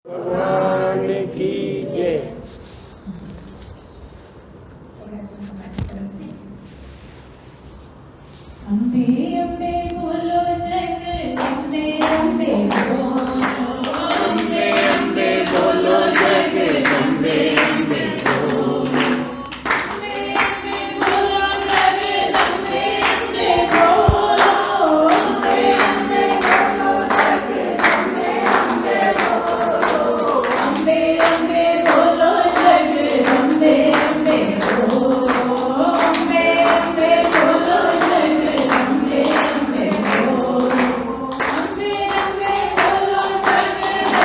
भगवान की जय। अम्बे अम्बे बोलो जगदम्बे अम्बे बोलो, अम्बे अम्बे बोलो जगदम्बे अम्बे बोलो। अम्बे अम्बे बोलो जगदम्बे अम्बे बोलो, अम्बे अम्बे बोलो जगदम्बे अम्बे बोलो। अम्बे अम्बे बोलो जगदम्बे अम्बे बोलो, अम्बे अम्बे बोलो जगदम्बे अम्बे बोलो, अम्बे अम्बे बोलो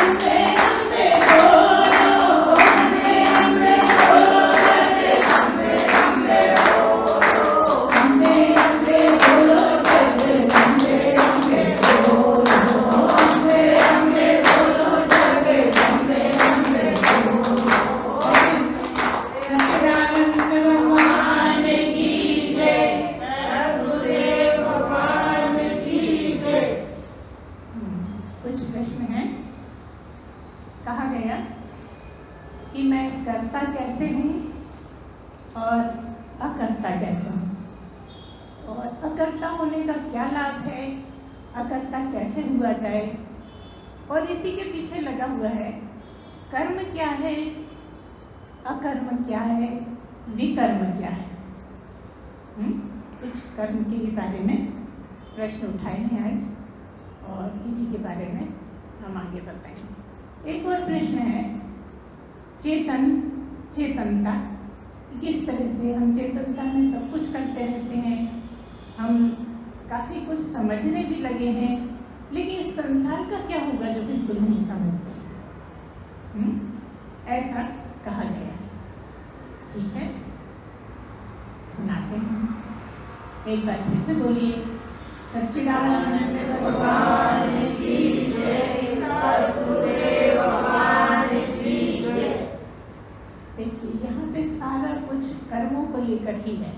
जगदम्बे अम्बे बोलो, अम्बे अम्बे बोलो जगदम्बे अम्बे बोलो, अम्बे अम्बे बोलो जगदम्बे अम्बे बोलो, अम्बे अम्बे बोलो जगदम्बे अम्बे बोलो। सच्चिदानंद भगवान की जय, सद्गुरुदेव भगवान की जय। कुछ प्रश्न है। कहा गया कि मैं कर्ता कैसे हूँ और अकर्ता कैसे हूँ, और अकर्ता होने का क्या लाभ है, अकर्ता कैसे हुआ जाए, और इसी के पीछे लगा हुआ है कर्म क्या है, अकर्म क्या है, विकर्म क्या है। कुछ कर्म के बारे में प्रश्न उठाए हैं आज, और इसी के बारे में हम आगे बताएंगे। एक और प्रश्न है, चेतन चेतनता, किस तरह से हम चेतनता में सब कुछ करते रहते हैं, हम काफ़ी कुछ समझने भी लगे हैं, लेकिन इस संसार का क्या होगा जो बिल्कुल नहीं समझते। ऐसा कहा गया। ठीक है, सुनाते हैं। एक बार फिर से बोलिए, सच्चिदानंद भगवान की जय, सद्गुरुदेव भगवान की जय। देखिए, यहाँ पे सारा कुछ कर्मों को लेकर ही है।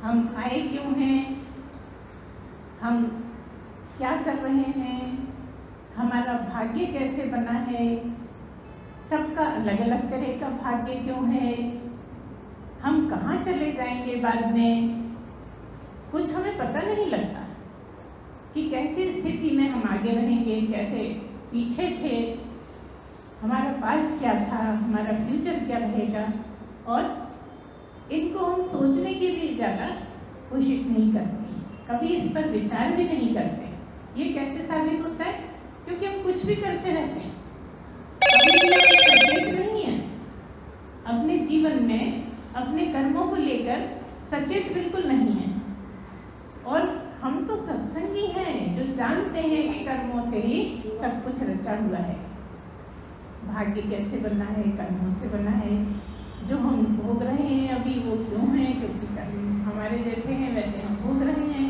हम आए क्यों हैं, हम क्या कर रहे हैं, हमारा भाग्य कैसे बना है, सबका अलग अलग तरह का भाग्य क्यों है, हम कहाँ चले जाएंगे बाद में, कुछ हमें पता नहीं लगता कि कैसी स्थिति में हम आगे रहेंगे, कैसे पीछे थे, हमारा पास्ट क्या था, हमारा फ्यूचर क्या रहेगा, और इनको हम सोचने की भी ज़्यादा कोशिश नहीं करते, कभी इस पर विचार भी नहीं करते। ये कैसे साबित होता है, क्योंकि हम कुछ भी करते रहते हैं, कभी भी हम सचेत नहीं है अपने जीवन में, अपने कर्मों को लेकर सचेत बिल्कुल नहीं है। और हम तो सत्संगी हैं जो जानते हैं कि कर्मों से ही सब कुछ रचा हुआ है, भाग्य कैसे बना है, कर्मों से बना है, जो हम भोग रहे हैं अभी वो क्यों है, क्योंकि कर्म हमारे जैसे हैं वैसे हम भोग रहे हैं,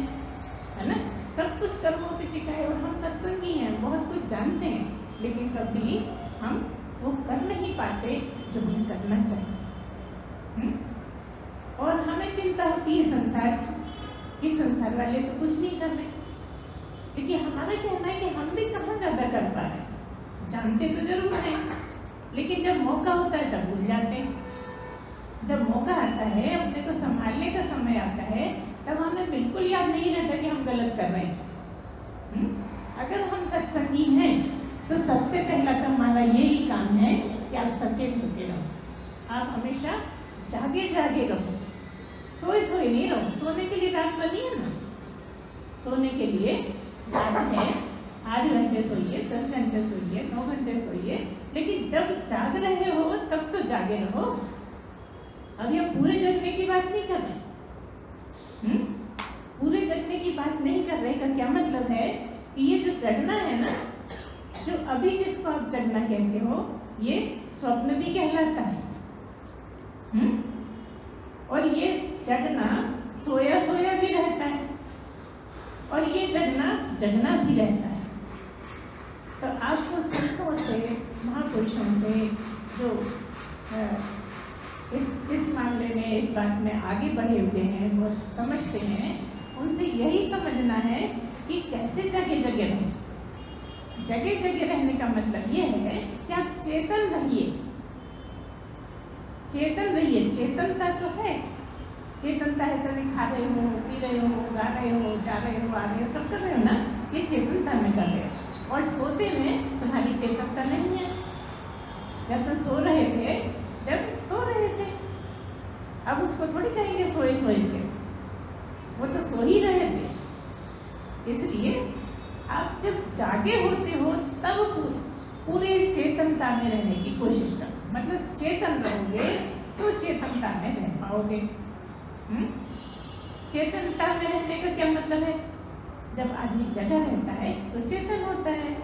है ना। सब कुछ कर्मों पे टिका है, और हम सत्संगी हैं, बहुत कुछ जानते हैं, लेकिन कभी हम वो कर नहीं पाते जो हमें करना चाहिए। और हमें चिंता होती है संसार की, कि संसार वाले तो कुछ नहीं कर रहे, क्योंकि हमारा कहना है कि हम भी कहाँ ज़्यादा कर पा रहे हैं, जानते तो जरूर हैं, लेकिन जब मौका होता है तब भूल जाते हैं। जब मौका आता है, अपने को संभालने का समय आता है, तब हमें बिल्कुल याद नहीं रहता कि हम गलत कर रहे हैं। अगर हम सत्संगी हैं तो सबसे पहला तो हमारा यही काम है कि आप सचेत होते रहो, आप हमेशा जागे जागे रहो, सोए सोए नहीं रहो। सोने के लिए रात बनी है ना, सोने के लिए रात है, 8 घंटे सोइए, 10 घंटे सोइए, 9 घंटे सोइए, लेकिन जब जाग रहे हो तब तो जागे रहो। अभी हम पूरे जगने की बात नहीं कर रहे। पूरे जगने की बात नहीं कर रहे का क्या मतलब है कि ये जो जगना है ना, जो अभी जिसको आप जगना कहते हो, ये स्वप्न भी कहलाता है। और ये जगना सोया सोया भी रहता है, और ये जगना जगना भी रहता है। तो आपको संतों से, महापुरुषों से, जो इस मामले में, इस बात में आगे बढ़े हुए हैं, वो समझते हैं, उनसे यही समझना है कि कैसे जगह जगह रहें। जगह जगह रहने का मतलब ये है कि चेतन रहिए, चेतन रहिए। चेतनता तो है, चेतनता है तभी खा रहे हो, पी रहे हो, गा रहे हो, जा रहे हो, आ रहे हो, सब कर रहे हो ना, ये चेतनता में कर रहे हो। और सोते में तुम्हारी चेतनता नहीं है। जब तुम सो रहे थे, जब सो रहे थे, अब उसको थोड़ी कहेंगे सोए सोए से, वो तो सो ही रहे थे। इसलिए आप जब जागे होते हो तब पूरे चेतनता में रहने की कोशिश करो। मतलब चेतन रहोगे तो चेतनता में रह पाओगे। चेतनता में रहने का क्या मतलब है? जब आदमी जगा रहता है तो चेतन होता है,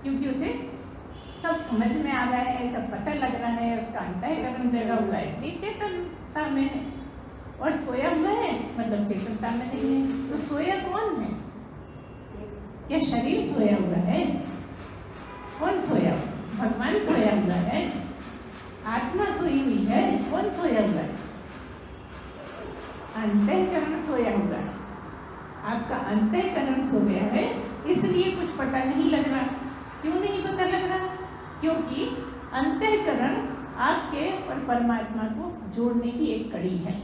क्योंकि उसे सब समझ में आ रहा है, सब पता लग रहा है, उसका अंतःकरण जगा हुआ है, इसलिए चेतनता में है। और सोया हुआ है मतलब चेतनता में नहीं है। तो सोया कौन है? क्या शरीर सोया हुआ है? कौन सोया हुआ? भगवान सोया हुआ है, आत्मा सोई हुई है। कौन सोया हुआ है? अंतःकरण सोया हुआ है। आपका अंतःकरण सो गया है, इसलिए कुछ पता नहीं लग रहा। क्यों नहीं पता लग रहा? क्योंकि अंतःकरण आपके और परमात्मा को जोड़ने की एक कड़ी है।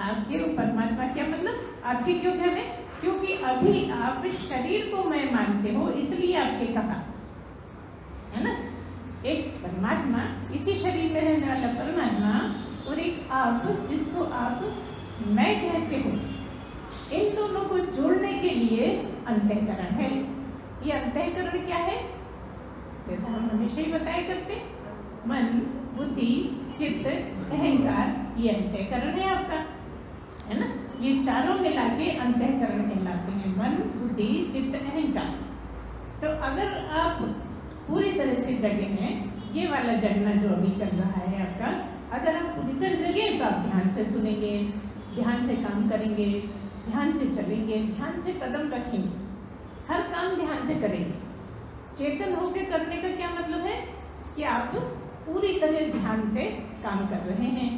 आपके और परमात्मा क्या मतलब? आपके क्यों कहने? क्योंकि अभी आप शरीर को मैं मानते हो, इसलिए आपके कहा है ना। एक परमात्मा, इसी शरीर में रहने वाला परमात्मा, और एक आप जिसको आप मैं कहते हो, इन दोनों को जोड़ने के लिए अंतःकरण है। ये अंतःकरण क्या है? जैसा हम हमेशा ही बताया करते, मन, बुद्धि, चित्त, अहंकार, ये अंतःकरण है आपका, है ना। ये चारों मिला के अंतःकरण कहलाते हैं, मन, बुद्धि, चित्त, अहंकार। तो अगर आप पूरी तरह से जगे हैं, ये वाला जगना जो अभी चल रहा है आपका, अगर आप पूरी तरह जगे तो आप ध्यान से सुनेंगे, ध्यान से काम करेंगे, ध्यान से चलेंगे, ध्यान से कदम रखेंगे, हर काम ध्यान से करेंगे। चेतन होकर करने का क्या मतलब है? कि आप पूरी तरह ध्यान से काम कर रहे हैं।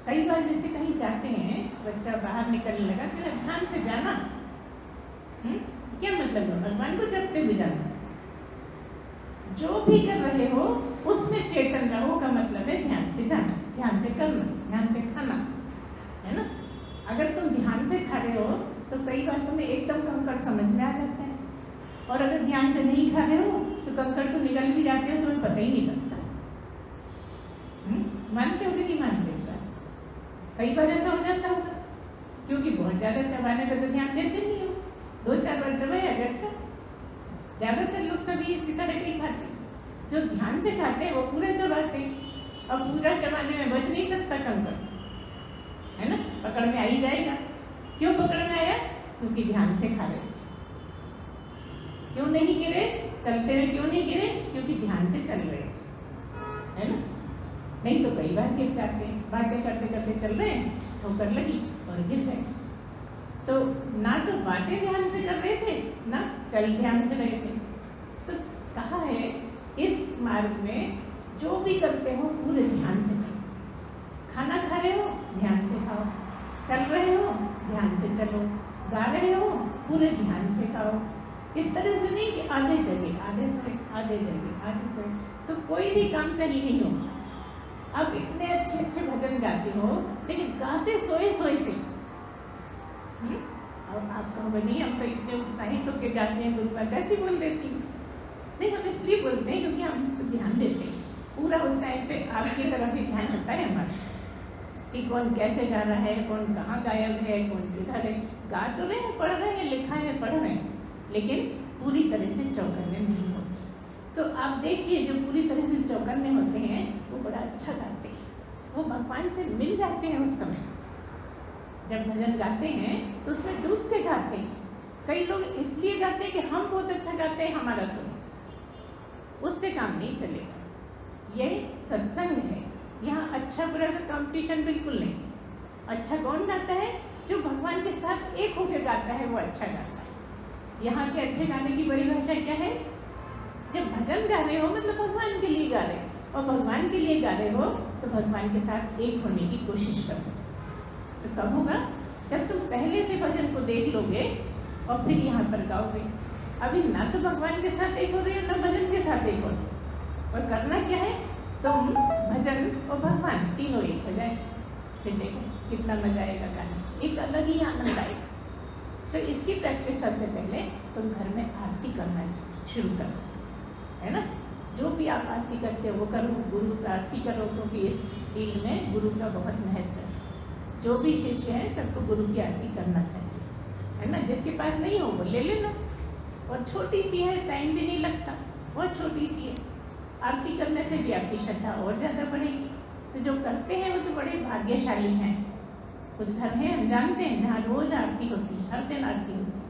कई बार जैसे कहीं जाते हैं, बच्चा बाहर निकलने लगा, फिर ध्यान से जाना, क्या मतलब है? भगवान को जपते हुए जाना। जो भी कर रहे हो उसमें चेतन रहो का मतलब है ध्यान से जाना, ध्यान से करना, ध्यान से खाना, है ना। अगर तुम ध्यान से खा रहे हो तो कई बार तुम्हें एकदम कंकड़ समझ में आ जाता है, और अगर ध्यान से नहीं खा रहे हो तो कंकड़ तो निकल भी जाते हैं, तुम्हें पता ही नहीं लगता। मानते हो कि नहीं मानते इस बात? कई बार ऐसा हो जाता होगा, क्योंकि बहुत ज़्यादा चबाने पर तो ध्यान देते नहीं हो, 2-4 बार चबाया गया। ज़्यादातर लोग सभी इसी तरह के ही खाते हैं। जो ध्यान से खाते हैं वो पूरा चबाते हैं, और पूरा चबाने में बच नहीं सकता कंकड़, है ना, पकड़ में आ ही जाएगा। क्यों पकड़ में आया? क्योंकि ध्यान से खा रहे थे। क्यों नहीं गिरे? चलते हुए क्यों नहीं गिरे? क्योंकि ध्यान से चल रहे थे, है ना। नहीं तो कई बार गिर जाते हैं, बातें करते करते चल रहे हैं, ठोकर लगी और गिर गए। तो ना तो बातें ध्यान से कर रहे थे, ना चल ध्यान से रहे थे। तो कहा है इस मार्ग में जो भी करते हो पूरे ध्यान से करो। खाना खा रहे हो, ध्यान से खाओ, चल रहे हो, ध्यान से चलो, गा रहे हो, पूरे ध्यान से खाओ। इस तरह से नहीं कि आधे जगह आधे सोए, आधे जगह आधे सोए, तो कोई भी काम सही नहीं होगा। आप इतने अच्छे अच्छे भजन गाते हो, लेकिन गाते सोए सोए से। अब आप कहोगे नहीं, हम तो इतने उत्साहित होकर गाते हैं, गुरु माता जी बोल देती है। नहीं, हम इसलिए बोलते हैं क्योंकि हम इस पर ध्यान देते हैं। पूरा उस टाइम पे आपकी तरफ ही ध्यान होता है हमारा, कि कौन कैसे गा रहा है, कौन कहाँ गायब है, कौन किधर है। गा तो रहे हैं, पढ़ रहे हैं, लिखा है, पढ़ रहे हैं, लेकिन पूरी तरह से चौकन्ने नहीं होते। तो आप देखिए, जो पूरी तरह से चौकन्ने होते हैं वो बड़ा अच्छा गाते हैं, वो भगवान से मिल जाते हैं उस समय। जब भजन गाते हैं तो उसमें डूब के गाते हैं। कई लोग इसलिए गाते हैं कि हम बहुत अच्छा गाते हैं, हमारा सुनो, उससे काम नहीं चलेगा। ये सत्संग है, यहाँ अच्छा बुरा का कंपटीशन बिल्कुल नहीं। अच्छा कौन गाता है? जो भगवान के साथ एक होकर गाता है वो अच्छा गाता है। यहाँ के अच्छे गाने की बड़ी भाषा क्या है? जब भजन गा रहे हो मतलब भगवान के लिए गा रहे हो, और भगवान के लिए गा रहे हो तो भगवान के साथ एक होने की कोशिश करो। तो कब होगा? जब तुम पहले से भजन को देख लोगे और फिर यहाँ पर गाओगे। अभी ना तो भगवान के साथ एक हो रहे हो, ना भजन आरती करो। और करना क्या है, तुम भजन और भगवान तीनों एक हो जाए, फिर देखो कितना मजा आएगा गाने, एक अलग ही आनंद आएगा। तो इसकी प्रैक्टिस सबसे पहले तुम घर में आरती करना शुरू करो, है ना। जो भी आप आरती करते हो वो करो, गुरु की आरती करो, क्योंकि इस फील्ड में गुरु का बहुत महत्व है। जो भी शिष्य है सबको गुरु की आरती करना चाहिए, है ना। जिसके पास नहीं हो वो ले लेना, और छोटी सी है, टाइम भी नहीं लगता, बहुत छोटी सी है। आरती करने से भी आपकी श्रद्धा और ज़्यादा बढ़ेगी। तो जो करते हैं वो तो बड़े भाग्यशाली हैं। कुछ घर हैं हम जानते हैं जहाँ रोज आरती होती है, हर दिन आरती होती है,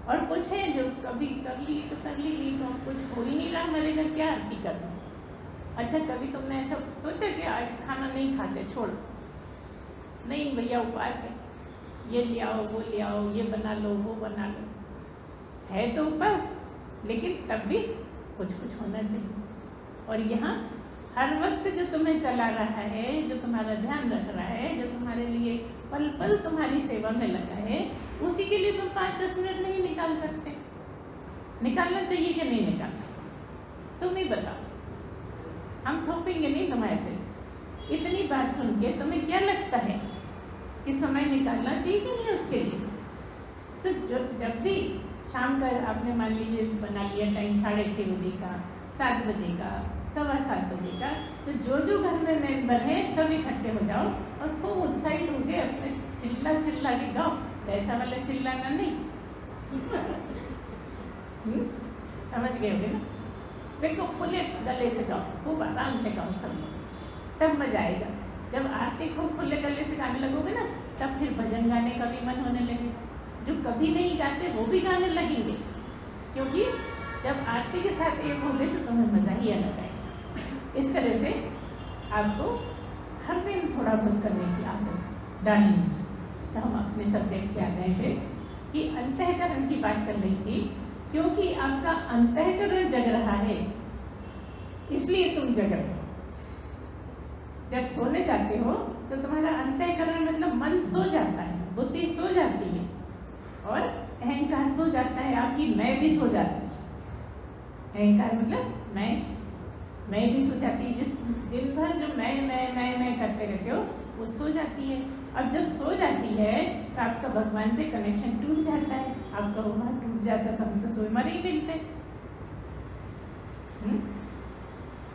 और कुछ है जो कभी कर ली तो कर ली, नहीं तो कुछ हो ही नहीं रहा, हमारे घर क्या आरती करना। अच्छा, कभी तुमने ऐसा सोचा कि आज खाना नहीं खाते, छोड़, नहीं भैया उपवास है, ये ले आओ वो ले आओ, ये बना लो वो बना लो, है तो उपवास, लेकिन तब भी कुछ कुछ होना चाहिए। और यहाँ हर वक्त जो तुम्हें चला रहा है, जो तुम्हारा ध्यान रख रहा है, जो तुम्हारे लिए पल पल तुम्हारी सेवा में लगा है, उसी के लिए तुम 5-10 मिनट नहीं निकाल सकते। निकालना चाहिए कि नहीं निकालना, तुम ही बताओ, हम थोपेंगे नहीं तुम्हारे से। इतनी बात सुन के तुम्हें क्या लगता है कि समय निकालना चाहिए कि नहीं उसके लिए? तो जब भी शाम का आपने मान लीजिए बना लिया टाइम 6:30 बजे का, 7 बजे का, 7:15 बजे का, तो जो घर में मेंबर है सब इकट्ठे हो जाओ और खूब उत्साहित हो गए अपने चिल्ला चिल्ला के गाओ। वैसा वाला चिल्लाना नहीं, समझ गए होगे ना। देखो खुले गले से गाओ, खूब आराम से गाओ सब, तब मजा आएगा। जब आरती खूब खुले गले से गाने लगोगे ना, तब फिर भजन गाने का भी मन होने लगेगा। जो कभी नहीं गाते वो भी गाने लगेंगे, क्योंकि जब आरती के साथ एक होंगे तो तुम्हें मजा ही अलग आएगा। इस तरह से आपको हर दिन थोड़ा बहुत करने की आदत डालनी है। तो हम अपने सब्जेक्ट क्या गए थे कि अंतःकरण की बात चल रही थी, क्योंकि आपका अंतःकरण जग रहा है, इसलिए तुम जग रहे हो। जब सोने जाते हो तो तुम्हारा अंतःकरण मतलब मन सो जाता है, बुद्धि सो जाती है, और अहंकार सो जाता है, आपकी मैं भी सो जाती है। अहंकार मतलब मैं भी सो जाती है। जिस दिन भर जो मैं करते रहते हो वो सो जाती है। अब जब सो जाती है तो आपका भगवान से कनेक्शन टूट जाता है, आपका वो टूट जाता है, तो हम तो सोए मरे ही मिलते।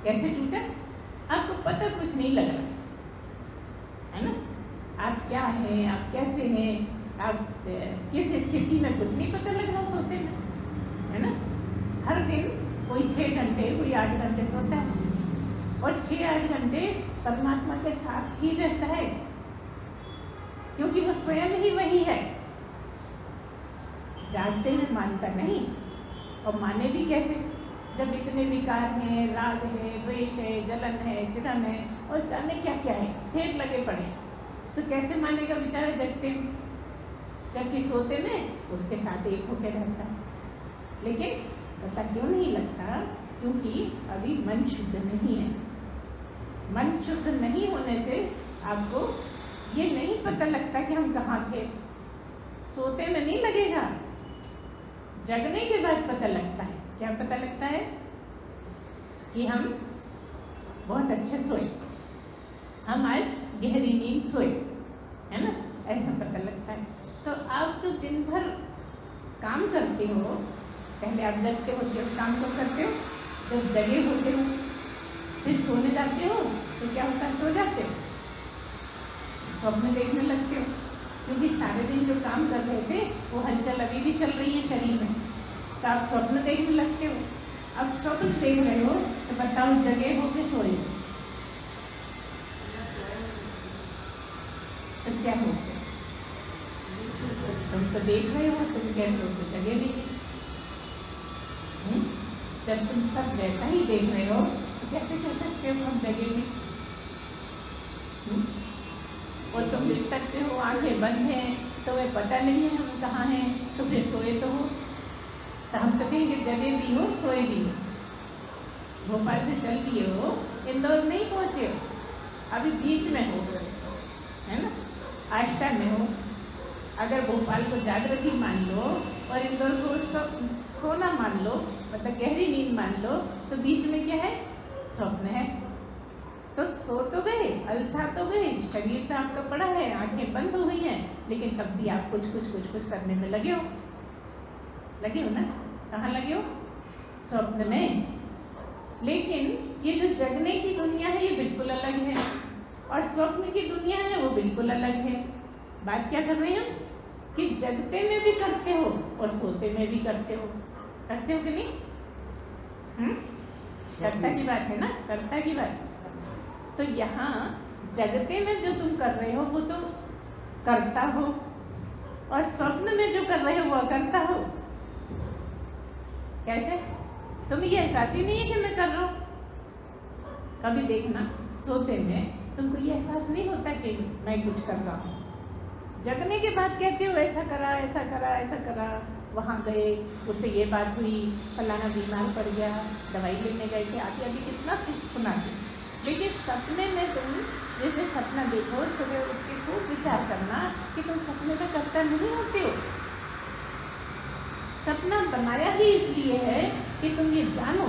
कैसे टूटा? आपको पता कुछ नहीं लग रहा है ना, आप क्या हैं, आप कैसे हैं, आप किस स्थिति में, कुछ नहीं पता लग रहा सोते में, है ना। हर दिन कोई 6 घंटे, कोई 8 घंटे सोता है, और 6-8 घंटे परमात्मा के साथ ही रहता है, क्योंकि वो स्वयं ही वही है। जागते में मानता नहीं, और माने भी कैसे जब इतने विकार हैं, राग है, द्वेष है, जलन है, चिड़न है, और जाने क्या क्या है, ढेर लगे पड़े, तो कैसे मानेगा बेचारा जगते में, जबकि सोते में उसके साथ एक होकर रहता है। लेकिन पता क्यों नहीं लगता? क्योंकि अभी मन शुद्ध नहीं है। मन शुद्ध नहीं होने से आपको ये नहीं पता लगता कि हम कहाँ थे। सोते में नहीं लगेगा, जगने के बाद पता लगता है। क्या पता लगता है? कि हम बहुत अच्छे सोए, हम आज गहरी नींद सोए, है ना, ऐसा पता लगता है। तो आप जो दिन भर काम करते हो, पहले आप जगते होते हो, काम कब करते हो? जब जगे होते हो। फिर सोने जाते हो तो क्या होता है? सो जाते हो, स्वप्न देखने लगते हो, क्योंकि सारे दिन जो काम कर रहे थे वो हलचल अभी भी चल रही है शरीर में, तो आप स्वप्न देखने लगते हो। अब स्वप्न देख रहे हो तो बताओ, जगे हो के सोए हो? तो क्या हो गया? तुम तो देख रहे हो, तुम कह रहे हो तो जगे नहीं। जब तुम सब वैसा ही देख रहे हो तो कैसे कह सकते हो हम जगे नहीं? और तुम देख सकते हो आंखें बंद हैं, तुम्हें पता नहीं है हम कहाँ हैं, तो फिर सोए तो हो। तो हम तो कहेंगे जगे भी हो, सोए भी हो। भोपाल से चल दिए हो, इंदौर नहीं पहुँचे हो, अभी बीच में हो, है ना, आष्टा में हो। अगर भोपाल को जागृति मान लो और इंदौर को सोना मान लो, मतलब गहरी नींद मान लो, तो बीच में क्या है? स्वप्न है। तो सो तो गए, अलसा तो गए, शरीर तो आपका पड़ा है, आंखें बंद हो गई हैं, लेकिन तब भी आप कुछ करने में लगे हो ना? कहाँ लगे हो? स्वप्न में। लेकिन ये जो जगने की दुनिया है ये बिल्कुल अलग है, और स्वप्न की दुनिया है वो बिल्कुल अलग है। बात क्या कर रहे हैं हम? कि जगते में भी करते हो और सोते में भी करते हो कि नहीं? कर्ता की बात है ना, कर्ता की बात। तो यहाँ जगते में जो तुम कर रहे हो वो तो करता हो, और स्वप्न में जो कर रहे हो वो अकर्ता हो। कैसे? तुम्हें ये एहसास ही नहीं है कि मैं कर रहा हूँ। कभी देखना, सोते में तुमको ये एहसास नहीं होता कि मैं कुछ कर रहा हूँ। जगने के बाद कहते हो ऐसा करा, ऐसा करा, ऐसा करा, वहाँ गए, उससे ये बात हुई, फलाना बीमार पड़ गया, दवाई लेने गए थे, आगे अभी कितना सुनाते। लेकिन सपने में तुम जिस दिन सपना देखो, सुबह उठ के खूब विचार करना कि तुम सपने में करता नहीं होते हो। सपना बनाया ही इसलिए है कि तुम ये जानो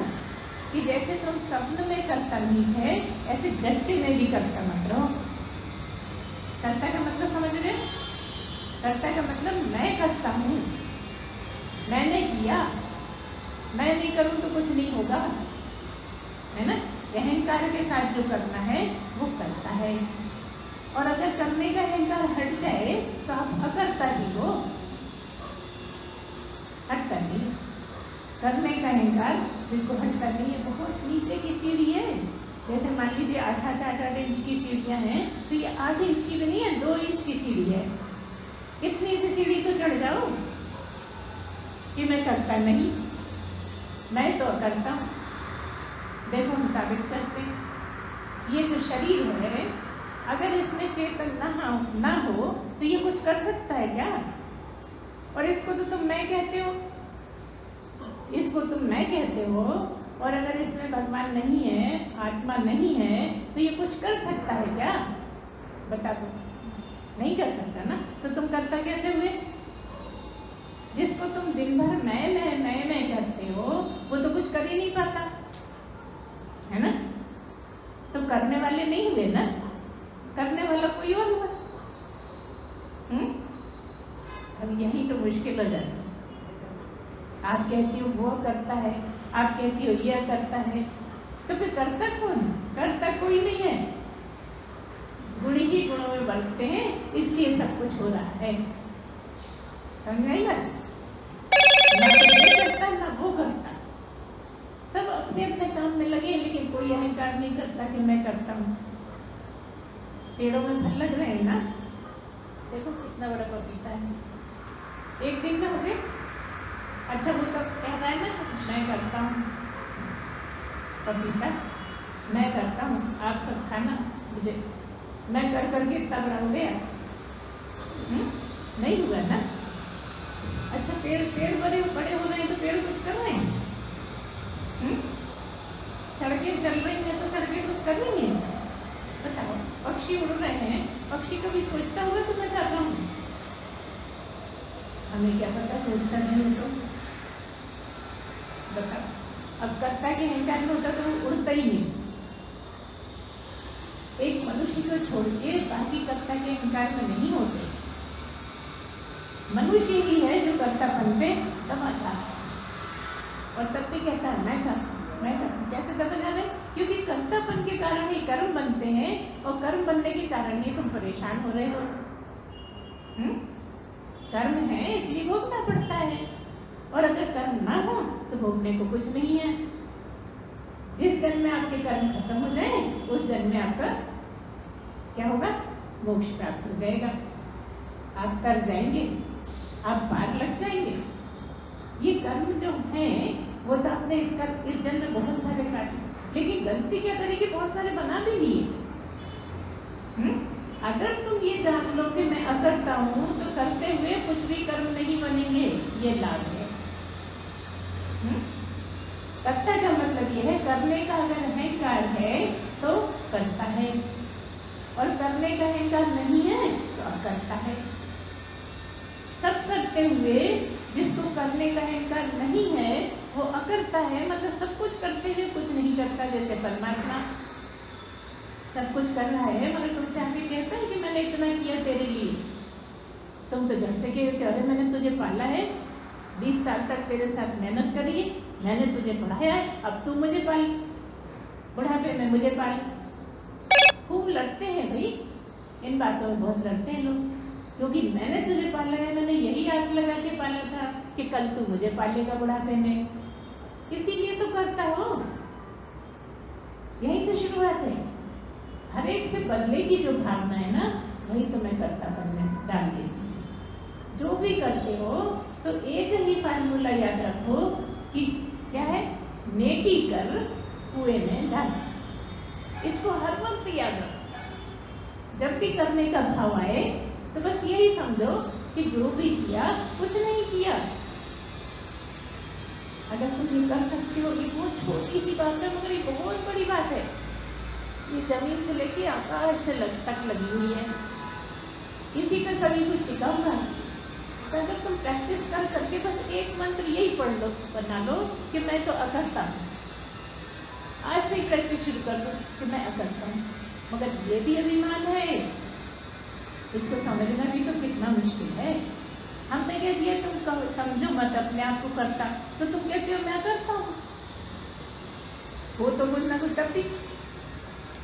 कि जैसे तुम सपने में करता नहीं है, ऐसे जगते में भी करता मत रहो। कर्ता का मतलब समझ रहे हो? कर्ता का मतलब मैं करता हूँ, मैंने किया, मैं नहीं करूँ तो कुछ नहीं होगा, है ना? अहंकार के साथ जो करना है वो करता है, और अगर करने का अहंकार हट जाए तो आप अकर्ता ही हो। हटता नहीं, करने का अहंकार बिल्कुल हटता नहीं है। बहुत नीचे की सीढ़ी है। जैसे मान लीजिए 8 इंच की सीढ़ियाँ हैं, तो ये 8 इंच की नहीं है, 2 इंच की सीढ़ी है। इतनी सी सीढ़ी तो चढ़ जाओ कि मैं करता नहीं, मैं तो करता हूँ। देखो हम साबित करते हैं, ये जो शरीर है अगर इसमें चेतन ना हो तो ये कुछ कर सकता है क्या? और इसको तो तुम मैं कहते हो, इसको तुम मैं कहते हो, और अगर इसमें भगवान नहीं है, आत्मा नहीं है, तो ये कुछ कर सकता है क्या? बता दो। नहीं कर सकता ना, तो तुम करता कैसे हुए? जिसको तुम दिन भर मैं कहते हो वो तो कुछ कर ही नहीं पाता, है ना? तो करने वाले नहीं हुए ना, करने वाला कोई और हुआ। अब यही तो मुश्किल हो जाती है। आप कहती हो वो करता है, आप कहती हो यह करता है, तो फिर करता कौन? करता कोई नहीं है। गुण ही गुणों में बढ़ते हैं, इसलिए सब कुछ हो रहा है। समझ में आई बात? ना तो ये करता ना वो करता, सब अपने अपने काम में लगे, लेकिन कोई अहंकार नहीं करता कि मैं करता हूँ। पेड़ों में फल लग रहे हैं ना, देखो कितना बड़ा पपीता है, एक दिन में हो गए। अच्छा वो तो कह रहा है ना मैं करता हूँ, पपीता मैं करता हूँ, आप सब खाना, मुझे मैं कर करके इतना बड़ा हो गया। नहीं हुआ ना। अच्छा पेड़ बड़े हो रहे हैं तो पेड़ कुछ कर रहे हैं? सड़कें चल रही हैं तो सड़कें कुछ कर रही हैं? बताओ, पक्षी उड़ रहे हैं, पक्षी कभी सोचता हुआ तो मैं कर रहा हूँ? हमें क्या पता सोचता नहीं हो तो? बताओ, अब कर्ता के अहंकार में होता तो वो उड़ता ही नहीं। एक मनुष्य को छोड़ के बाकी कर्ता के अहंकार में नहीं होते। मनुष्य ही है जो कर्तापन से दबा था, और तब भी कहता है मैं करता हूँ। कैसे दबा जा रहे? क्योंकि कर्तापन के कारण ही कर्म बनते हैं, और कर्म बनने के कारण ही तुम परेशान हो रहे हो। कर्म है इसलिए भोगना पड़ता है, और अगर कर्म ना हो तो भोगने को कुछ नहीं है। जिस जन्म में आपके कर्म खत्म हो जाए उस जन्म में आपका क्या होगा? मोक्ष प्राप्त हो जाएगा, आप तर जाएंगे, आप पार लग जाएंगे। ये कर्म जो है वो तो आपने इस जन्म में बहुत सारे काटे, लेकिन गलती क्या करी कि बहुत सारे बना भी लिए। अगर तुम ये जान लो कि मैं अकर्ता हूँ तो करते हुए कुछ भी कर्म नहीं बनेंगे, ये लाभ है। कर्ता का मतलब ये है, करने का अगर अहंकार है तो करता है, और करने का अहंकार नहीं है तो अकर्ता है। सब करते हुए जिसको करने का अहंकार नहीं है, वो अकर्ता है, मतलब सब कुछ करते हुए कुछ नहीं करता। जैसे परमात्मा सब कुछ कर रहा है मगर तुमसे आके कहता है कि मैंने इतना किया तेरे लिए। तुम तो जब से कहते हो अरे मैंने तुझे पाला है, 20 साल तक तेरे साथ मेहनत करी है, मैंने तुझे पढ़ाया है, अब तू मुझे पाल, बुढ़ापे में मुझे पाल। खूब लड़ते हैं भाई, इन बातों में बहुत लड़ते हैं लोग, क्योंकि मैंने तुझे पाला है, मैंने यही आस लगा के पाला था कि कल तू मुझे पालेगा बुढ़ापे में, इसीलिए तो करता हो। यहीं से शुरुआत है। हर एक से बदले की जो भावना है ना, वही तुम्हें कर्तापन में डाल देती है। जो भी करते हो तो एक ही फार्मूला याद रखो कि क्या है, नेकी कर कुएं में डाल। इसको हर वक्त याद रखो। जब भी करने का भाव आए तो बस यही समझो कि जो भी किया कुछ नहीं किया। अगर तुम ये कर सकते हो, ये बहुत छोटी सी बात है मगर ये बहुत बड़ी बात है। ये जमीन से लेके आकाश से तक लगी हुई है, इसी पे सभी कुछ टिका हुआ है। तो अगर तुम प्रैक्टिस कर करके बस एक मंत्र यही पढ़ लो, बना लो कि मैं तो अकर्ता हूँ। आज से ही प्रैक्टिस शुरू कर दो कि मैं अकर्ता हूँ। मगर ये भी अभिमान है, इसको समझना भी तो कितना मुश्किल है। हमने कह दिया तुम समझो मत अपने आप को करता, तो तुम कहते हो मैं करता हूँ। वो तो कुछ ना कुछ तब भी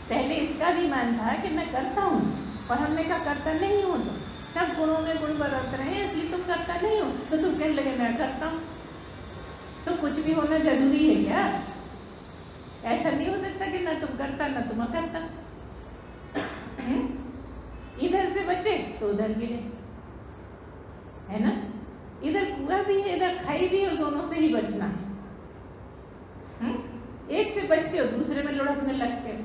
पहले इसका भी मान था कि मैं करता हूँ, और हमने कहा करता नहीं हो, तो सब गुणों में गुण बरत रहे हैं, इसलिए तुम करता नहीं हो, तो तुम कहने लगे मैं करता हूँ। तो कुछ भी होना जरूरी है क्या? ऐसा नहीं हो सकता कि ना तुम करता ना तुम अकर्ता। इधर से बचे तो उधर गिरे, है ना? इधर कुआ भी है, इधर खाई भी, और दोनों से ही बचना है। एक से बचते हो दूसरे में लुढ़कने लगते हो,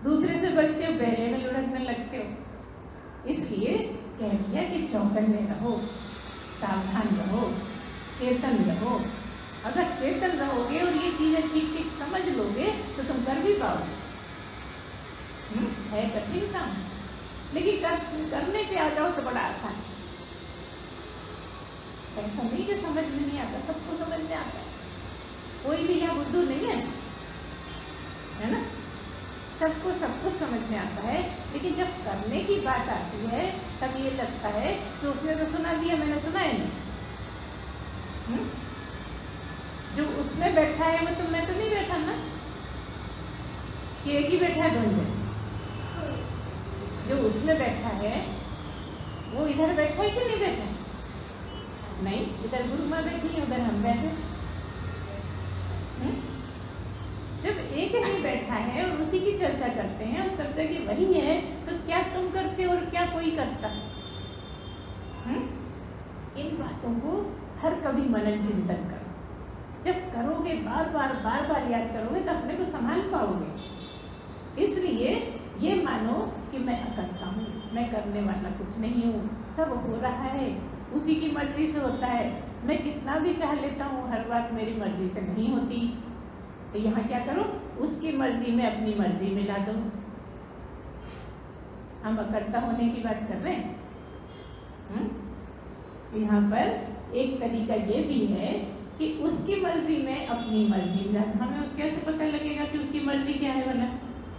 दूसरे से बचते हो पहले में लुढ़कने लगते हो। इसलिए कह दिया कि चौकन्ने रहो, सावधान रहो, चेतन रहो। अगर चेतन रहोगे और ये चीजें ठीक ठीक समझ लोगे तो तुम कर भी पाओगे। है कठिन काम, लेकिन करने पे आ जाओ तो बड़ा आसान है। ऐसा नहीं कि समझ में नहीं आता, सबको समझ में आता है। कोई भी यहाँ बुद्धू नहीं है ना? सबको सब कुछ समझ में आता है, लेकिन जब करने की बात आती है तब ये लगता है कि उसने तो सुना दिया, मैंने सुना ही नहीं। जो उसमें बैठा है वो तो मैं तो नहीं बैठा ना, कि एक ही बैठा है दोनों। जो उसमें बैठा है वो इधर बैठा है कि नहीं बैठा? नहीं, इधर गुरु माँ बैठी है, उधर हम बैठे। जब एक ही बैठा है और उसी की चर्चा करते हैं और सब जगह वही है, तो क्या तुम करते हो और क्या कोई करता? इन बातों को हर कभी मनन चिंतन करो। जब करोगे, बार बार याद करोगे तो अपने को संभाल पाओगे। इसलिए ये मानो कि मैं अकर्ता हूँ, मैं करने वाला कुछ नहीं हूँ, सब हो रहा है उसी की मर्जी से होता है। मैं कितना भी चाह लेता हूँ, हर बात मेरी मर्जी से नहीं होती। तो यहाँ क्या करो, उसकी मर्जी में अपनी मर्जी मिला दो। हम अकर्ता होने की बात कर रहे हैं। यहाँ पर एक तरीका ये भी है कि उसकी मर्जी में अपनी मर्जी मिला। हमें उसके कैसे पता लगेगा कि उसकी मर्जी क्या है भला?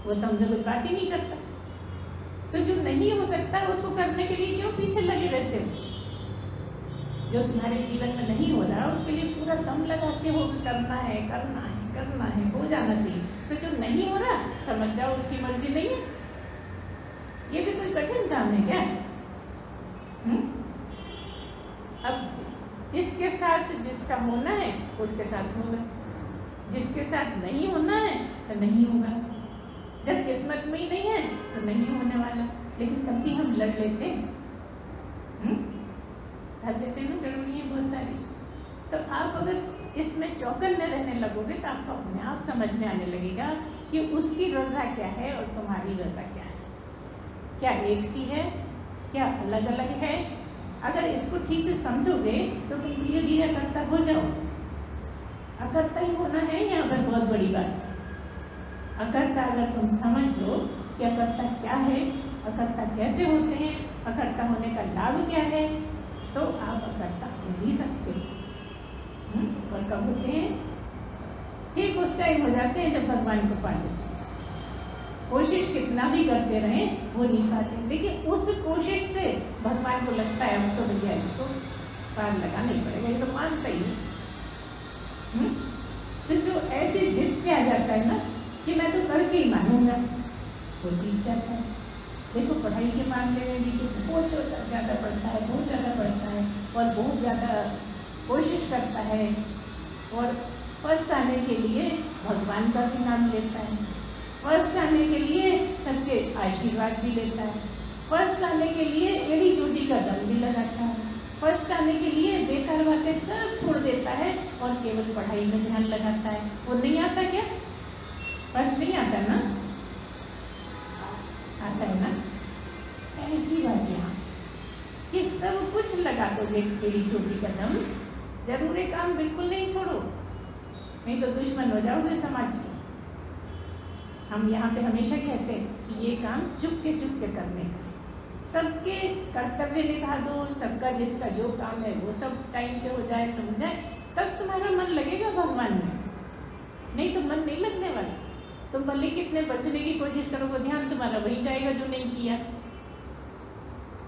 वो तो हमसे कुछ बात ही नहीं करता। तो जो नहीं हो सकता उसको करने के लिए क्यों पीछे लगे रहते हो? जो तुम्हारे जीवन में नहीं हो रहा उसके लिए पूरा दम लगाते हो कि करना है करना है करना है, हो जाना चाहिए। तो जो नहीं हो रहा समझ जाओ उसकी मर्जी नहीं है। ये भी कोई कठिन काम है क्या? अब जिसके साथ जिसका होना है उसके साथ होगा, जिसके साथ नहीं होना है तो नहीं होगा। जब किस्मत में ही नहीं है तो नहीं होने वाला। लेकिन तब भी हम लड़ लेते हैं, कर लेते हैं ना, गड़बड़ियाँ बहुत सारी। तो आप अगर इसमें चौकन्ने रहने लगोगे तो आपको अपने आप समझ में आने लगेगा कि उसकी रजा क्या है और तुम्हारी रजा क्या है। क्या एक सी है, क्या अलग अलग है? अगर इसको ठीक से समझोगे तो तुम धीरे धीरे अकर्ता हो जाओ। अकर्ता ही होना है यहाँ पर बहुत बड़ी बात। अकर्ता अगर तुम समझ लो कि अकर्ता क्या है, अकर्ता कैसे होते हैं, अकर्ता होने का लाभ क्या है, तो आप अकर्ता हो ही सकते हो। और कब होते हैं? ठीक उस टाइम हो जाते हैं जब भगवान को पा लेते हैं। कोशिश कितना भी करते रहें वो नहीं पाते, लेकिन उस कोशिश से भगवान को लगता है अब तो भैया इसको पार लगाना ही पड़ेगा, ये तो मानता ही नहीं। तो जो ऐसी जिद पे आ जाता है ना कि मैं तो करके ही मानूंगा, वो जीत जाता है। देखो पढ़ाई के मामले में भी जो बहुत ज़्यादा पढ़ता है, बहुत ज़्यादा पढ़ता है और बहुत ज़्यादा कोशिश करता है और फर्स्ट आने के लिए भगवान का भी नाम लेता है, फर्स्ट आने के लिए सबके आशीर्वाद भी लेता है, फर्स्ट आने के लिए एड़ी चोटी का दम भी लगाता है, फर्स्ट आने के लिए बेकार बातें सब छोड़ देता है और केवल पढ़ाई में ध्यान लगाता है। वो नहीं आता क्या? फर्स्ट नहीं आता ना? आता है ना? ऐसी बात यहाँ कि सब कुछ लगा दोगे एड़ी चोटी का दम, जरूरी काम बिल्कुल नहीं छोड़ो, नहीं तो दुश्मन हो जाओगे समाज के। हम यहाँ पे हमेशा कहते हैं कि ये काम चुपके चुपके करने का, सबके कर्तव्य निभा दो, सबका जिसका जो काम है वो सब टाइम पे हो जाए, समझ जाए, तब तुम्हारा मन लगेगा भगवान में, नहीं तो मन नहीं लगने वाला। तुम भले कितने बचने की कोशिश करोगे, ध्यान तुम्हारा वही जाएगा जो नहीं किया।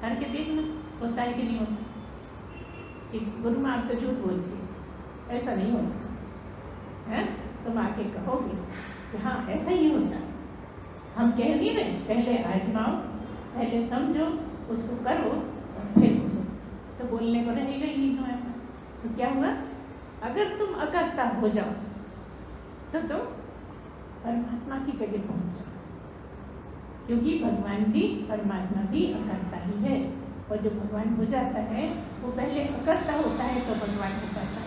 करके देखना होता है कि नहीं होता। कि गुरु माँ आप तो झूठ बोलती, ऐसा नहीं होता है। तुम आके कहोगे कि हाँ ऐसा ही होता, हम कह नहीं रहे, पहले आजमाओ, पहले समझो, उसको करो और फिर बोलो, तो बोलने को रहेगा ही नहीं तुम्हारे पास। तो क्या हुआ? अगर तुम अकर्ता हो जाओ तो तुम परमात्मा की जगह पहुंच जाओ, क्योंकि भगवान भी परमात्मा भी अकर्ता ही है। और जो भगवान हो जाता है वो पहले अकर्ता होता है तो भगवान हो पाता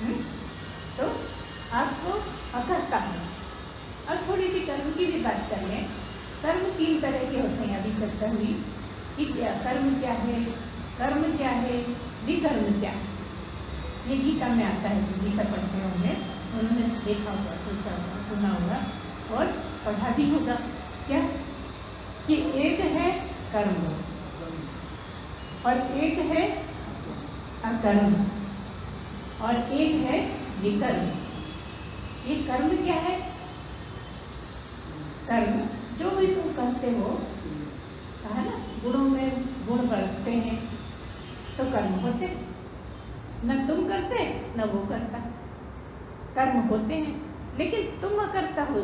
है। तो आपको अकर्ता हो। अब थोड़ी सी कर्म की भी बात कर लें। कर्म 3 तरह के होते हैं, अभी चर्चा हुई कि क्या कर्म क्या है, कर्म क्या है, विकर्म क्या है। ये गीता में आता है, जो गीता पढ़ते होंगे उन्होंने देखा होगा, सोचा होगा, सुना होगा और पढ़ा भी होगा। क्या कि एक है कर्म और एक है अकर्म और एक है विकर्म। ये कर्म क्या है? कर्म जो भी तुम करते हो, कहा ना, गुणों में गुण बढ़ते हैं तो कर्म होते, न तुम करते न वो करता, कर्म होते हैं। लेकिन तुम अकर्ता हो,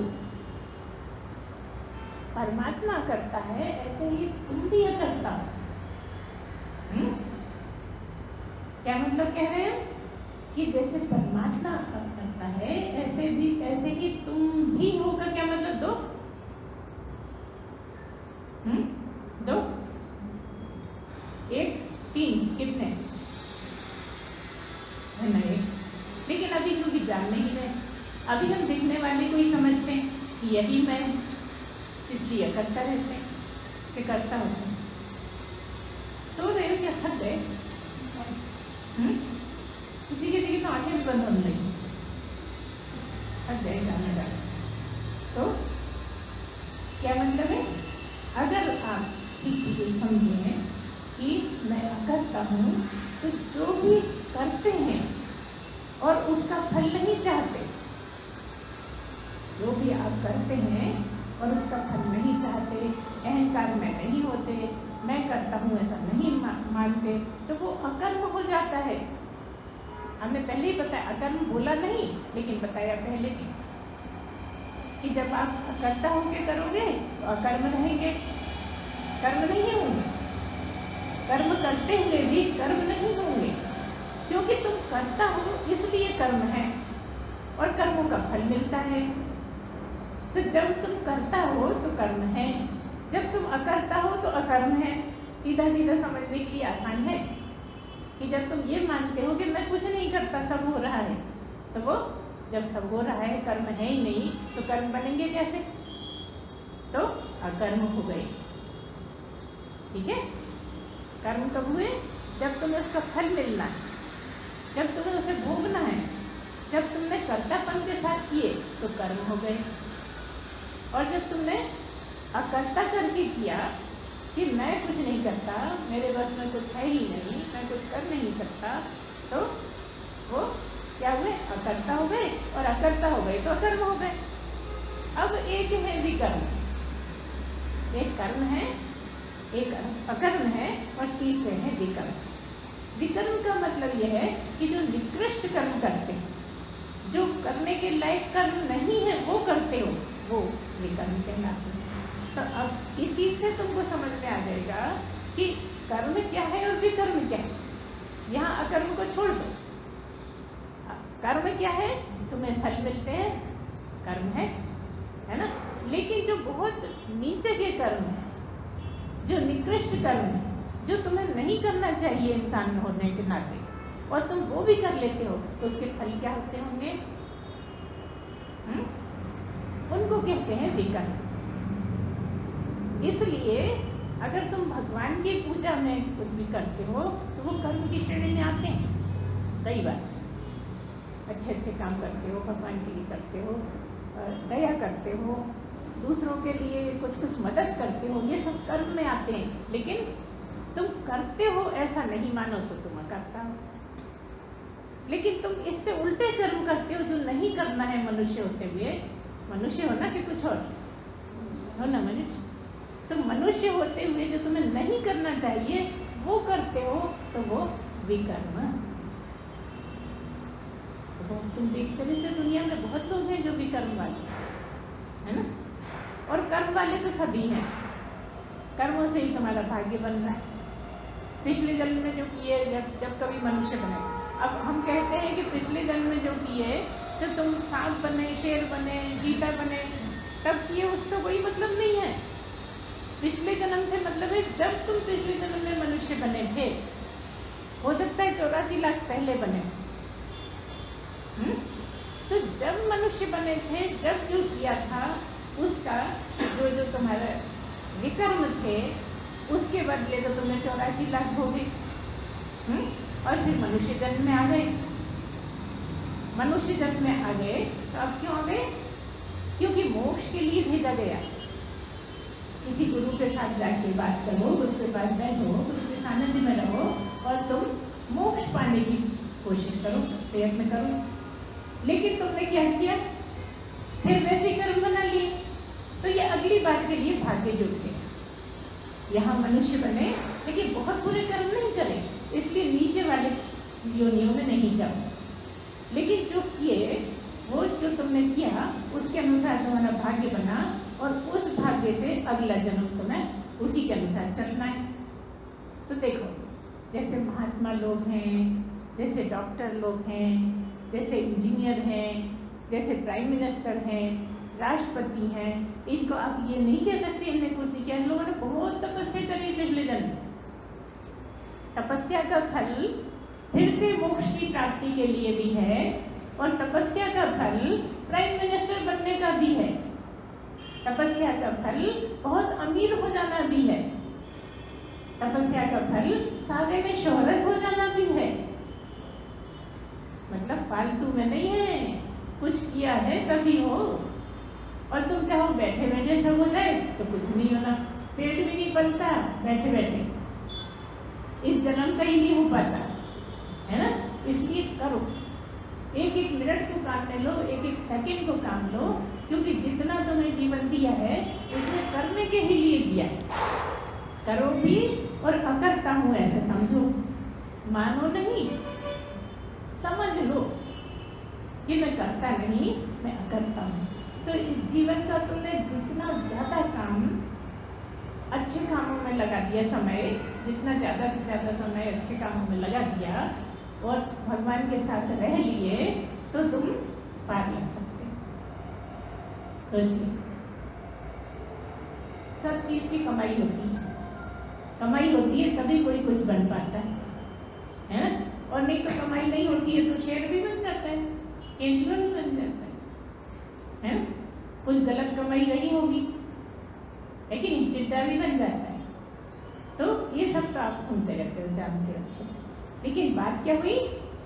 परमात्मा करता है, ऐसे ही तुम भी अकर्ता हो। क्या मतलब कह रहे हैं कि जैसे परमात्मा करता है ऐसे ही तुम भी होगा। क्या मतलब? दो 1 3 कितने है ना? 1। लेकिन अभी क्योंकि जान नहीं रहे, अभी हम दिखने वाले को ही समझते हैं कि यही मैं, इसलिए करता रहते हैं कि करता होता है। तो रहे क्या थक गए? किसी किसी की तो आंखें भी बंद होने लगी, थक गए जाने का। तो क्या मतलब है? अगर आप ठीक समझें कि मैं अकर्ता हूँ, तो जो भी करते हैं और उसका फल नहीं चाहते, जो भी आप करते हैं और उसका फल नहीं चाहते, अहंकार में नहीं होते, मैं करता हूँ ऐसा नहीं मानते, तो वो अकर्म हो जाता है। हमने पहले ही बताया, अकर्म बोला नहीं लेकिन बताया पहले भी कि जब आप अकर्ता होके करोगे तो अकर्म रहेंगे, कर्म नहीं होंगे। कर्म करते हुए भी कर्म नहीं होंगे, क्योंकि तुम करता हो इसलिए कर्म है और कर्मों का फल मिलता है। तो जब तुम करता हो तो कर्म है, जब तुम अकर्ता हो तो अकर्म है। सीधा सीधा समझने के लिए आसान है कि जब तुम ये मानते हो कि मैं कुछ नहीं करता, सब हो रहा है, तो वो जब सब हो रहा है, कर्म है ही नहीं, तो कर्म बनेंगे कैसे? तो अकर्म हो गए। ठीक है? कर्म कब हुए? जब तुम्हें उसका फल मिलना है, जब तुम्हें उसे भोगना है, जब तुमने कर्तापन के साथ किए तो कर्म हो गए। और जब तुमने अकर्ता करके किया कि मैं कुछ नहीं करता, मेरे बस में कुछ है ही नहीं, मैं कुछ कर नहीं सकता, तो वो क्या हुए? अकर्ता हो गए, और अकर्ता हो गए तो अकर्म हो गए। अब एक है विकर्म, एक कर्म है, एक अकर्म है, और तीसरे है विकर्म। विकर्म का मतलब यह है कि जो निकृष्ट कर्म करते हैं, जो करने के लायक कर्म नहीं है वो करते हो, वो विकर्म कहलाते हैं। तो अब इसी से तुमको समझ में आ जाएगा कि कर्म क्या है और विकर्म क्या है। यहाँ अकर्म को छोड़ दो। कर्म क्या है? तुम्हें फल मिलते हैं, कर्म है ना। लेकिन जो बहुत नीचे के कर्म है, जो निकृष्ट कर्म है, जो तुम्हें नहीं करना चाहिए इंसान होने के नाते, और तुम वो भी कर लेते हो, तो उसके फल क्या होते होंगे? उनको कहते हैं विकर्म। इसलिए अगर तुम भगवान की पूजा में कुछ भी करते हो तो वो कर्म की श्रेणी में आते हैं। कई बार अच्छे अच्छे काम करते हो, भगवान के लिए करते हो, दया करते हो, दूसरों के लिए कुछ कुछ मदद करते हो, ये सब कर्म में आते हैं। लेकिन तुम करते हो ऐसा नहीं मानो तो तुम करता हो। लेकिन तुम इससे उल्टे कर्म करते हो जो नहीं करना है मनुष्य होते हुए। मनुष्य हो ना कि कुछ और हो ना मनुष्य, तो मनुष्य होते हुए जो तुम्हें नहीं करना चाहिए वो करते हो, तो वो विकर्म। तो तुम देखते रहते दुनिया में बहुत लोग हैं जो विकर्म वाले है ना, और कर्म वाले तो सभी हैं। कर्मों से ही तुम्हारा भाग्य बन रहा है। पिछले जन्म में जो किए, जब कभी मनुष्य बने, अब हम कहते हैं कि पिछले जन्म में जो किए, तो तुम सांप बने, शेर बने, चीता बने, तब किए, उसका कोई मतलब नहीं है। पिछले जन्म से मतलब है जब तुम पिछले जन्म में मनुष्य बने थे। हो सकता है 84 लाख पहले बने, तो जब मनुष्य बने थे, जब जो किया था उसका जो जो तुम्हारे विकर्म थे, उसके बदले तो तुम्हें 84 लाख भोगे। और फिर मनुष्य जन्म में आ गए। मनुष्य जन्म में आ गए तो अब क्यों आ गए? क्योंकि मोक्ष के लिए भेजा गया। किसी गुरु के साथ जाके बात करो, उसके पास बैठो, उसके सानिध्य में रहो, और तुम मोक्ष पाने की कोशिश करो, प्रयत्न करो। लेकिन तुमने क्या किया? फिर वैसे कर्म बना लिए, तो ये अगली बार के लिए भाग्य जुड़ते हैं। यहाँ मनुष्य बने लेकिन बहुत बुरे कर्म नहीं करें, इसलिए नीचे वाले योनियों में नहीं जाओ। लेकिन जो किए, वो जो तुमने किया उसके अनुसार तुम्हारा भाग्य बना, और उस भाग्य से अगला जन्म तुम्हें उसी के अनुसार चलना है। तो देखो, जैसे महात्मा लोग हैं, जैसे डॉक्टर लोग हैं, जैसे इंजीनियर हैं, जैसे प्राइम मिनिस्टर हैं, राष्ट्रपति हैं, इनको आप ये नहीं कह सकते इन्हें कुछ नहीं किया। इन लोगों ने बहुत तपस्या करी पिछले जन्म। तपस्या का फल फिर से मोक्ष की प्राप्ति के लिए भी है, और तपस्या का फल प्राइम मिनिस्टर बनने का भी है। तपस्या का फल बहुत अमीर हो जाना भी है। तपस्या का फल सारे में शोहरत हो जाना भी है। मतलब फालतू में नहीं है, कुछ किया है तभी हो। और तुम चाहो बैठे बैठे सब हो जाए तो कुछ नहीं होना। पेट भी नहीं पलता बैठे बैठे, इस जन्म का ही नहीं हो पाता है ना। इसलिए करो, एक एक मिनट को काम में लो, एक एक सेकंड को काम लो, क्योंकि जितना तुम्हें जीवन दिया है उसमें करने के ही लिए दिया है। करो भी, और अकर्ता हूँ ऐसे समझो, मानो नहीं, समझ लो कि मैं करता नहीं, मैं अकर्ता हूँ। तो इस जीवन का तुमने जितना ज़्यादा काम अच्छे कामों में लगा दिया, समय जितना ज़्यादा से ज़्यादा समय अच्छे कामों में लगा दिया और भगवान के साथ रह लिए, तो तुम पार लग सकते। सोचिए, सब चीज़ की कमाई होती है, कमाई होती है तभी कोई कुछ बन पाता है ना। और नहीं तो कमाई नहीं होती है तो शेर भी बन जाता है, केंचुआ भी बन जाता है ना। कुछ गलत कमाई रही होगी, लेकिन टिड्डा भी बन जाता है। तो ये सब तो आप सुनते रहते हो, जानते हो अच्छे से। लेकिन बात क्या हुई?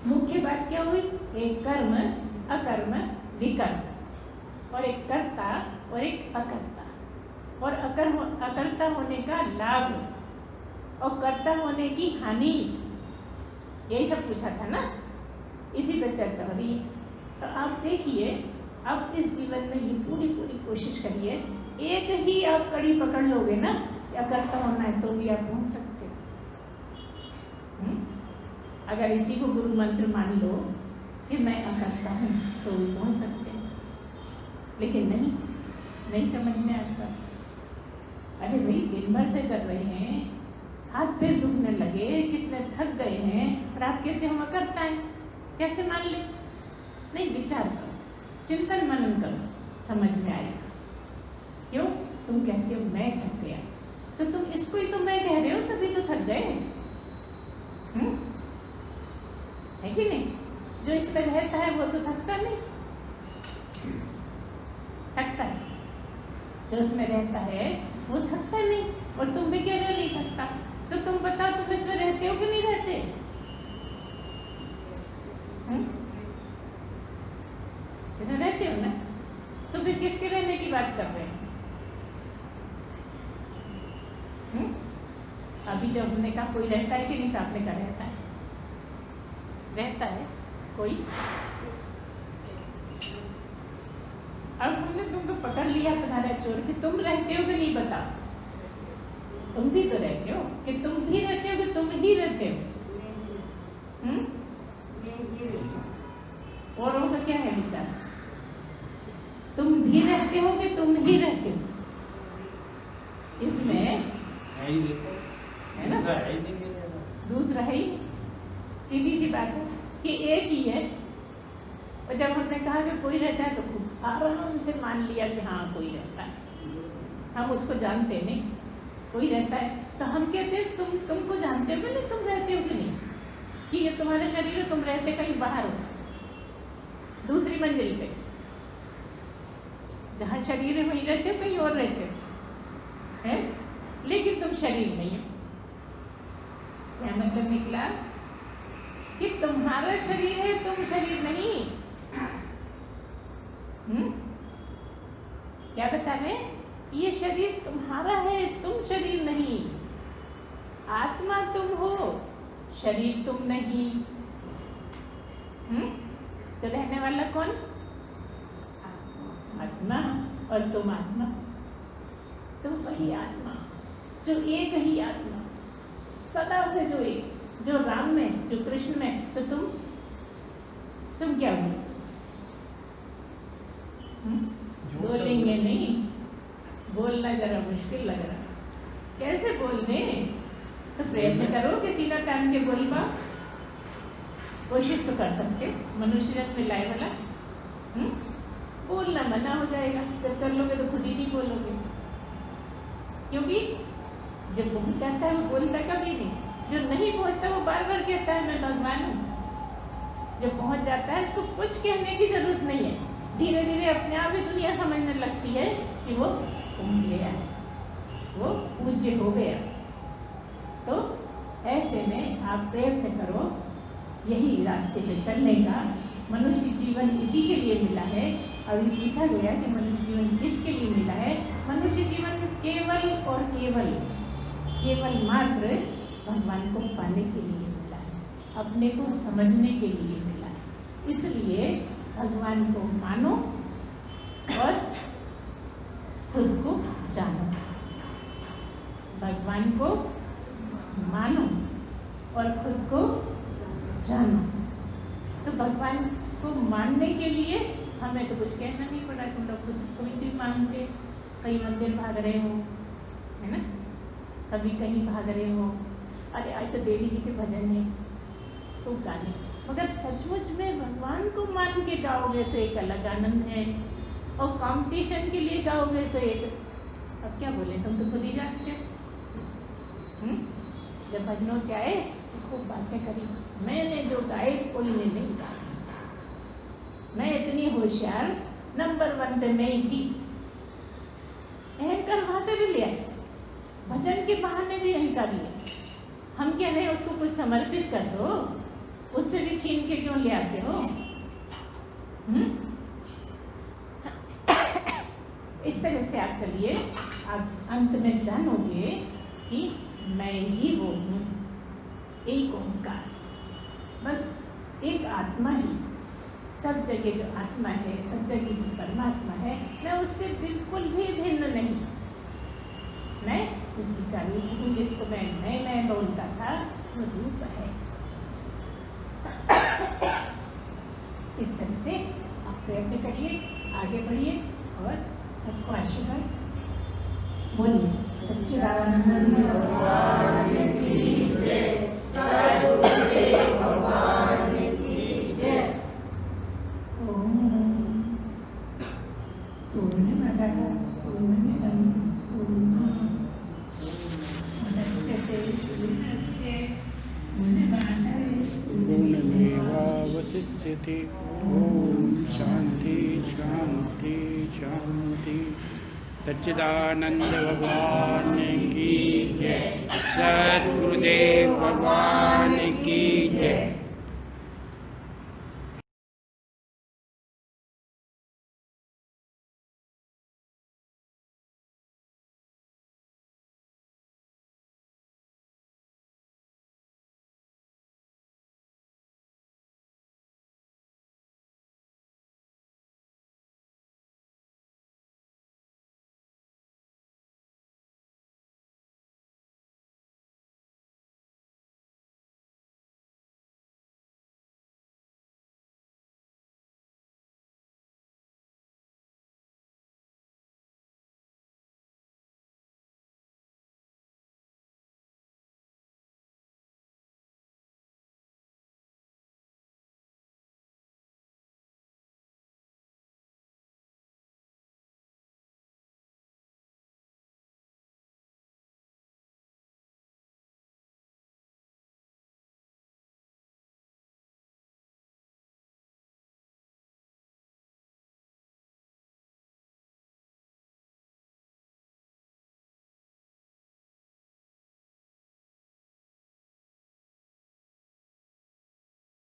मुख्य बात क्या हुई? एक कर्म, अकर्म, विकर्म, और एक कर्ता और एक अकर्ता। और अकर्ता होने का लाभ और कर्ता होने की हानि, यही सब पूछा था ना। इसी पर चर्चा हो रही है। तो आप देखिए, अब इस जीवन में ये पूरी पूरी कोशिश करिए, एक ही आप कड़ी पकड़ लोगे ना, या करता होना है, तो भी आप पहुंच सकते हो। अगर इसी को गुरु मंत्र मान लो कि मैं अकर्ता हूँ, तो भी पहुंच सकते हैं। लेकिन नहीं समझ में आता। अरे भाई, दिन भर से कर रहे हैं, हाथ पैर दुखने लगे, कितने थक गए हैं, और आप कहते हो हम अकर्ता हैं, कैसे मान ले? नहीं, विचार करो, चिंतन मनन करो, समझ में आएगा। क्यों? तुम कहते हो मैं थक गया, तो तुम इसको ही तो मैं कह रहे हो, तभी तो थक गए। है कि नहीं? जो इसमें रहता है वो तो थकता नहीं, थकता है। जो उसमें रहता है वो थकता नहीं, और तुम भी कह रहे हो नहीं थकता। तो तुम बताओ, तुम इसमें रहते हो कि नहीं रहते? इसमें रहते हो ना, तो फिर किसके रहने की बात कर रहे हैं? अभी जब हमने कहा कोई रहता है कि नहीं, तो आपने कहा रहता है। रहता है कोई? अब हमने तुमको पकड़ लिया तुम्हारा चोर कि तुम रहते हो कि नहीं, बताओ। तुम भी तो रहते हो, कि तुम भी रहते हो कि तुम ही रहते हो? औरों का क्या है विचार? तुम भी रहते हो कि तुम ही रहते हो? इसमें है ना, दूसरा है ही। सीधी सी बात है कि एक ही है। और जब हमने कहा कि कोई रहता है, तो खूब आराम से मान लिया कि हाँ कोई रहता है। हम उसको जानते नहीं, कोई रहता है, तो हम कहते हैं तुमको जानते हो कि नहीं, तुम रहते हो कि नहीं, कि ये तुम्हारा शरीर है, तुम रहते कहीं बाहर हो, दूसरी मंजिल पे। जहाँ शरीर है वहीं रहते हो, कहीं और रहते हो, है? लेकिन तुम शरीर नहीं हो। क्या मतलब निकला? कि तुम्हारा शरीर है, तुम शरीर नहीं। क्या बता रहे? ये शरीर तुम्हारा है, तुम शरीर नहीं। आत्मा तुम हो, शरीर तुम नहीं। तो रहने वाला कौन? आत्मा। और तुम आत्मा, तुम वही आत्मा, जो एक ही आत्मा, सदा से जो एक, जो राम में, जो कृष्ण में। तो तुम क्या हो? बोलेंगे नहीं, बोलना जरा मुश्किल लग रहा। कैसे बोल दें? तो प्रयत्न करो कि सीधा टाइम के बोल पाओ। कोशिश तो कर सकते, मनुष्य जन्म मिलाए वाला। बोलना मना हो जाएगा, जब कर लोगे तो खुद ही नहीं बोलोगे। क्योंकि जब पहुंच जाता है वो बोलता कभी नहीं, जो नहीं पहुंचता वो बार बार कहता है मैं भगवान हूँ। जो पहुंच जाता है उसको कुछ कहने की जरूरत नहीं है, धीरे धीरे अपने आप ही दुनिया समझने लगती है कि वो पहुंच गया है, वो पूज्य हो गया। तो ऐसे में आप प्रयत्न करो यही रास्ते पे चलने का। मनुष्य जीवन इसी के लिए मिला है। अभी पूछा गया कि मनुष्य जीवन किसके लिए मिला है? मनुष्य जीवन केवल और केवल मात्र भगवान को पाने के लिए मिला है, अपने को समझने के लिए मिला है। इसलिए भगवान को मानो और खुद को जानो। भगवान को मानो और खुद को जानो। तो भगवान को मानने के लिए हमें तो कुछ कहना नहीं पड़ा। तुम लोग खुद को भी मानते, कहीं मंदिर भाग रहे हो, है ना, कभी कहीं भाग रहे हो, अरे आज तो देवी जी के भजन है तो गाने। मगर सचमुच में भगवान को मान के गाओगे तो एक अलग आनंद है, और कंपटीशन के लिए गाओगे तो एक, अब क्या बोले, तुम तो खुद ही जानते हो। जब भजनों से आए तो खूब बातें करी, मैंने जो गाए कोई ने नहीं गाए, मैं इतनी होशियार, नंबर 1 पे मैं ही थी। अहंकार वहां से भी लिया, भजन के बहाने भी अहंकार लिया। हम कह रहे हैं उसको कुछ समर्पित कर दो, उससे भी छीन के क्यों ले आते हो? इस तरह से आप चलिए, आप अंत में जानोगे कि मैं ही वो हूँ, एक ओंकार। बस एक आत्मा ही, सब जगह जो आत्मा है, सब जगह जो परमात्मा है, मैं उससे बिल्कुल भी भिन्न नहीं। मैं उसी का रूप हूँ, जिसको मैं बोलता था, वो रूप है। इस तरह से आप प्रयत्न करिए, आगे बढ़िए और सबको आशीर्वाद बोलिए। सच्चिदानंद भगवान की जय, सद्गुरुदेव भगवान की जय। ओम पूर्णमदः पूर्णमिदं पूर्णात् पूर्णस्य पूर्णमादाय पूर्णमेवावशिष्यते। ओम शांति शांति शांति। सच्चिदानंद भगवान की जय, सद्गुरुदेव भगवान की जय।